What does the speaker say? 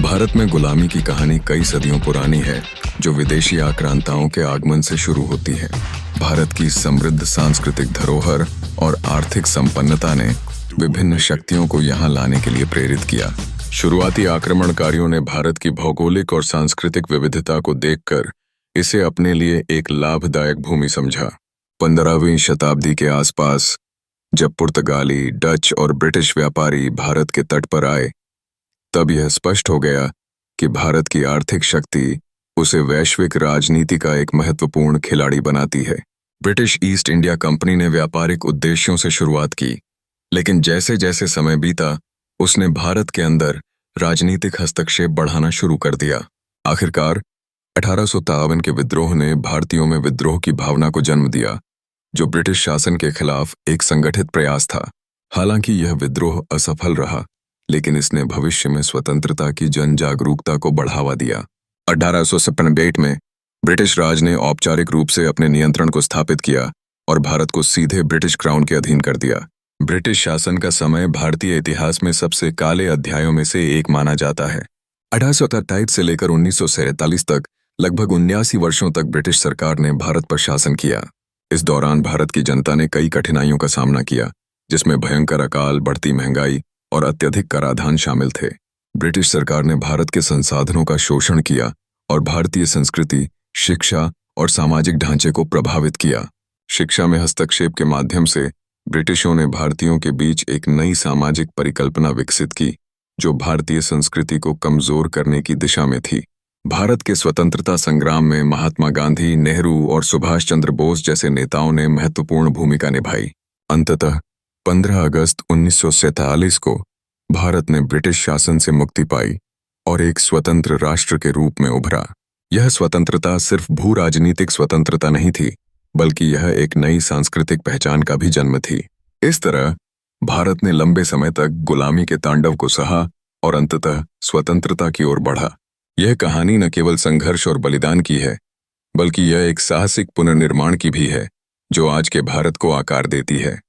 भारत में गुलामी की कहानी कई सदियों पुरानी है, जो विदेशी आक्रांताओं के आगमन से शुरू होती है। भारत की समृद्ध सांस्कृतिक धरोहर और आर्थिक संपन्नता ने विभिन्न शक्तियों को यहाँ लाने के लिए प्रेरित किया। शुरुआती आक्रमणकारियों ने भारत की भौगोलिक और सांस्कृतिक विविधता को देखकर इसे अपने लिए एक लाभदायक भूमि समझा। 15वीं शताब्दी के आसपास जब पुर्तगाली, डच और ब्रिटिश व्यापारी भारत के तट पर आए, तब यह स्पष्ट हो गया कि भारत की आर्थिक शक्ति उसे वैश्विक राजनीति का एक महत्वपूर्ण खिलाड़ी बनाती है। ब्रिटिश ईस्ट इंडिया कंपनी ने व्यापारिक उद्देश्यों से शुरुआत की, लेकिन जैसे जैसे समय बीता, उसने भारत के अंदर राजनीतिक हस्तक्षेप बढ़ाना शुरू कर दिया। आखिरकार 1853 के विद्रोह ने भारतीयों में विद्रोह की भावना को जन्म दिया, जो ब्रिटिश शासन के खिलाफ एक संगठित प्रयास था। हालांकि यह विद्रोह असफल रहा, लेकिन इसने भविष्य में स्वतंत्रता की जन जागरूकता को बढ़ावा दिया। 1858 में ब्रिटिश राज ने औपचारिक रूप से अपने नियंत्रण को स्थापित किया और भारत को सीधे ब्रिटिश क्राउन के अधीन कर दिया। ब्रिटिश शासन का समय भारतीय इतिहास में सबसे काले अध्यायों में से एक माना जाता है। 1827 से लेकर 1947 तक लगभग 79 वर्षों तक ब्रिटिश सरकार ने भारत पर शासन किया। इस दौरान भारत की जनता ने कई कठिनाइयों का सामना किया, जिसमें भयंकर अकाल, बढ़ती महंगाई और अत्यधिक कराधान शामिल थे। ब्रिटिश सरकार ने भारत के संसाधनों का शोषण किया और भारतीय संस्कृति, शिक्षा और सामाजिक ढांचे को प्रभावित किया। शिक्षा में हस्तक्षेप के माध्यम से ब्रिटिशों ने भारतीयों के बीच एक नई सामाजिक परिकल्पना विकसित की, जो भारतीय संस्कृति को कमजोर करने की दिशा में थी। भारत के स्वतंत्रता संग्राम में महात्मा गांधी, नेहरू और सुभाष चंद्र बोस जैसे नेताओं ने महत्वपूर्ण भूमिका निभाई। अंततः 15 अगस्त 1947 को भारत ने ब्रिटिश शासन से मुक्ति पाई और एक स्वतंत्र राष्ट्र के रूप में उभरा। यह स्वतंत्रता सिर्फ भू राजनीतिक स्वतंत्रता नहीं थी, बल्कि यह एक नई सांस्कृतिक पहचान का भी जन्म थी। इस तरह भारत ने लंबे समय तक गुलामी के तांडव को सहा और अंततः स्वतंत्रता की ओर बढ़ा। यह कहानी न केवल संघर्ष और बलिदान की है, बल्कि यह एक साहसिक पुनर्निर्माण की भी है, जो आज के भारत को आकार देती है।